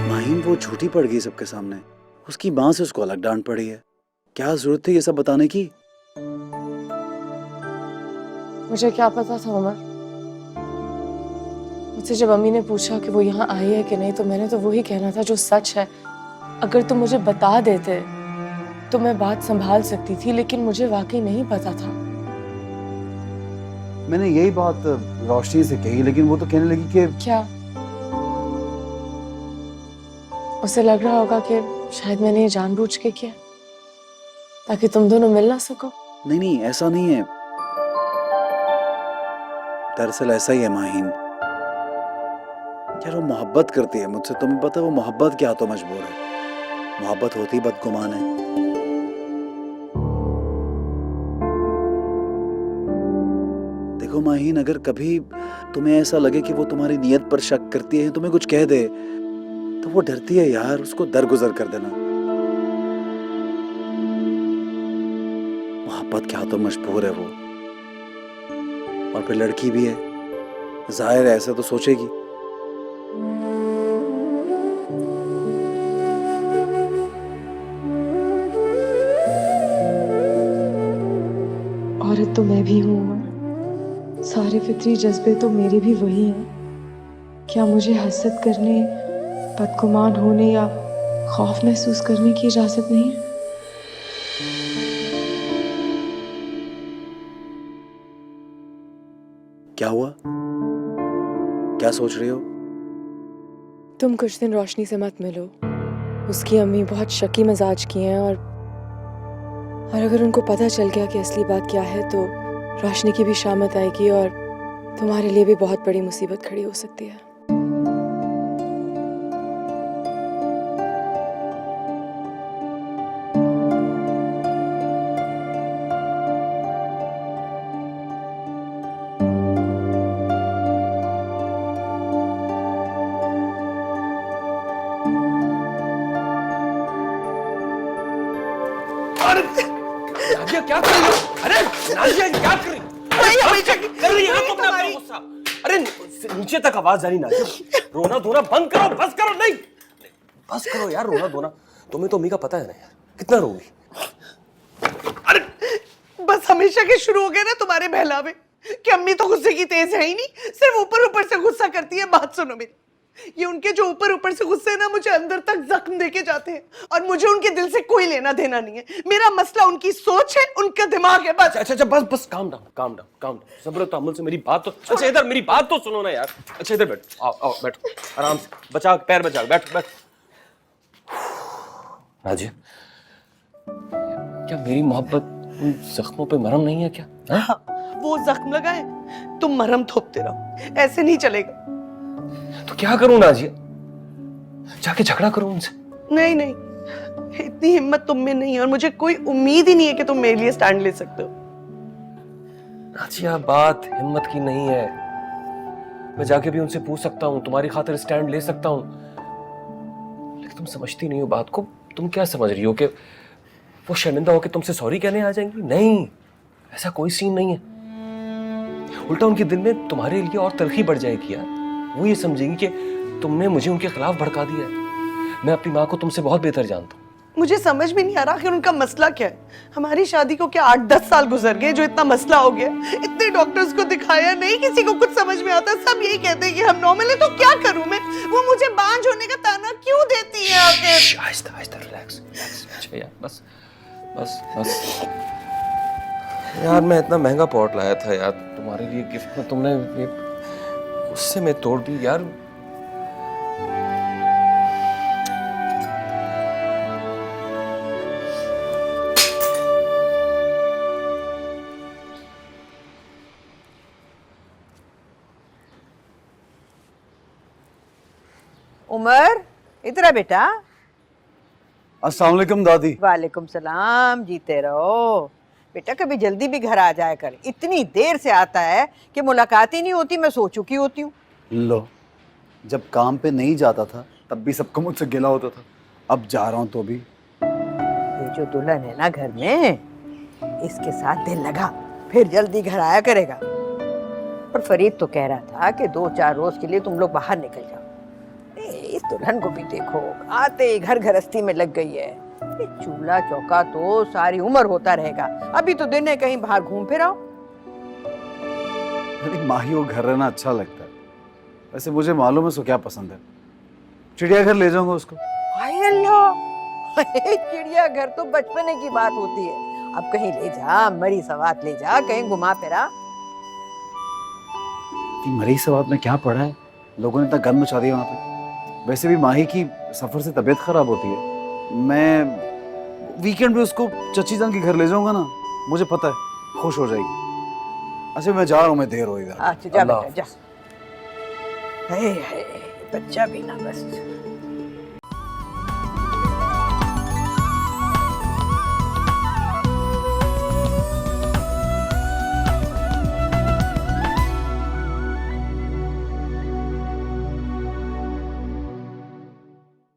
माहिम वो झूठी पड़ गई सबके सामने। उसकी माँ से उसको अलग डांट पड़ी है। क्या जरूरत थी ये सब बताने की? मुझे क्या पता था उमर। मुझसे जब अम्मी ने पूछा कि वो यहाँ आई है कि नहीं, तो मैंने तो वही कहना था जो सच है। अगर तुम मुझे बता देते तो मैं बात संभाल सकती थी, लेकिन मुझे वाकई नहीं पता था। मैंने यही बात रोशनी से कही, लेकिन वो तो कहने लगी कि क्या? उसे लग रहा होगा कि शायद मैंने ये जानबूझ के किया ताकि तुम दोनों मिल ना सको। नहीं नहीं, ऐसा नहीं है। दरअसल ऐसा ही है माहिन। यार वो मोहब्बत करती है मुझसे। तुम्हें पता है वो मोहब्बत क्या तो मजबूर है। मोहब्बत होती बदगुमान है। देखो माहिन, अगर कभी तुम्हें ऐसा लगे कि वो तुम्हारी नीयत पर शक करती है, तुम्हें कुछ कह दे, तो वो डरती है यार। उसको दरगुजर कर देना। मोहब्बत क्या तो मजबूर है वो। और फिर लड़की भी है, जाहिर है ऐसा तो सोचेगी। औरत तो मैं भी हूँ उमर। सारे फितरी जज्बे तो मेरे भी वही हैं। क्या मुझे हसद करने, बदगुमान होने या खौफ महसूस करने की इजाजत नहीं है? क्या हुआ? क्या सोच रही हो? तुम कुछ दिन रोशनी से मत मिलो। उसकी अम्मी बहुत शकी मिजाज की हैं, और अगर उनको पता चल गया कि असली बात क्या है तो रोशनी की भी शामत आएगी और तुम्हारे लिए भी बहुत बड़ी मुसीबत खड़ी हो सकती है। नाजिया क्या कर रही हो? अरे नाजिया क्या कर रही हो? नहीं, हमेशा की कर रही है ना तुमने अपना गुस्सा? अरे नीचे तक आवाज आ रही नाजिया। रोना धोना बंद करो, बस करो। नहीं बस करो यार, रोना धोना। तुम्हें तो अम्मी का पता है ना यार, कितना रोगी। अरे बस हमेशा के शुरू हो गए ना तुम्हारे बहलावे कि अम्मी तो गुस्से की तेज है ही नहीं, सिर्फ ऊपर ऊपर से गुस्सा करती है। बात सुनो मेरी, ये उनके जो ऊपर ऊपर से गुस्से ना मुझे अंदर तक जख्म देके जाते हैं, और मुझे उनके दिल से कोई लेना देना नहीं है। मेरा मसला उनकी सोच है, उनका दिमाग है बस। अच्छा बस बस, calm down calm down calm down. सब्र तहम्मुल से मेरी बात तो, अच्छा इधर मेरी बात तो सुनो ना यार। अच्छा इधर बैठो, आओ आओ बैठो आराम से, बचा पैर बचा, बैठो बैठो। नाजिया, क्या मेरी मोहब्बत उन जख्मों पे मरहम नहीं है क्या? हाँ, वो जख्म लगाए, तुम मरहम थोपते रहो, ऐसे नहीं चलेगा। तो क्या करूं नाजिया? जाके झगड़ा करूं उनसे? नहीं नहीं, इतनी हिम्मत तुम में नहीं है, और मुझे कोई उम्मीद ही नहीं है कि तुम मेरे लिए स्टैंड ले सकते हो। नाजिया, बात हिम्मत की नहीं है। मैं जाके भी उनसे पूछ सकता हूँ, तुम्हारी खातिर स्टैंड ले सकता हूँ, लेकिन तुम समझती नहीं हो बात को। तुम क्या समझ रही हो कि वो शर्मिंदा होकर तुमसे सॉरी कहने आ जाएंगी? नहीं, ऐसा कोई सीन नहीं है। उल्टा उनके दिल में तुम्हारे लिए और तलखी बढ़ जाएगी यार। वो ये समझेंगी कि तुमने मुझे उनके खिलाफ भड़का दिया है। मैं अपनी माँ को तुमसे बहुत बेहतर जानता हूँ। मुझे समझ में नहीं आ रहा कि उनका मसला क्या है। हमारी शादी को क्या 8-10 साल गुजर गए जो इतना मसला हो गया? इतने डॉक्टर्स को दिखाया, नहीं किसी को कुछ समझ में आता। सब यही कहते हैं कि हम नॉर्मल है। तो क्या करूं मैं? वो मुझे बांझ होने का ताना क्यों देती है आखिर? Aahista Aahista, relax relax. अच्छा यार, बस बस बस यार, मैं इतना महंगा पॉट लाया था यार तुम्हारे लिए गिफ्ट में, तुमने ये गुस्से में तोड़ दी यार। उमर, इधर आ बेटा। अस्सलाम वालेकुम दादी। वालेकुम सलाम, जीते रहो। बेटा कभी जल्दी भी घर आ जाया कर। इतनी देर से आता है कि मुलाकात ही नहीं होती। मैं सो चुकी होती हूँ। लो, जब काम पे नहीं जाता था तब भी सबको मुझसे गिला होता था, अब जा रहा हूँ तो भी। ये जो दुल्हन है ना घर में, इसके साथ दिल लगा, फिर जल्दी घर आया करेगा। पर फरीद तो कह रहा था कि 2-4 रोज के लिए तुम लोग बाहर निकल जाओ। इस दुल्हन को भी देखो, आते ही घर गृहस्थी में लग गई है। ये चूल्हा चौका तो सारी उम्र होता रहेगा, अभी तो दिन है कहीं बाहर घूम फिर आओ। अरे माही वो घर रहना अच्छा लगता है। वैसे मुझे मालूम है उसको क्या पसंद है। चिड़ियाघर ले जाऊंगा उसको। हाय अल्लाह, चिड़ियाघर तो बचपने की बात होती है। अब कहीं ले जा, मरी सवात ले जा, कहीं घुमा फिरा। कि मरी सवात में क्या पड़ा है, लोगों ने इतना गंद मचा दिया वहां पे। वैसे भी माही की सफर से तबीयत खराब होती है। मैं वीकेंड पे उसको चची जान के घर ले जाऊंगा ना, मुझे पता है खुश हो जाएगी। अच्छा मैं जा रहा हूँ, मैं देर हो इधर। अच्छा जा अल्लाह बेटा जा। हे बच्चा भी ना बस।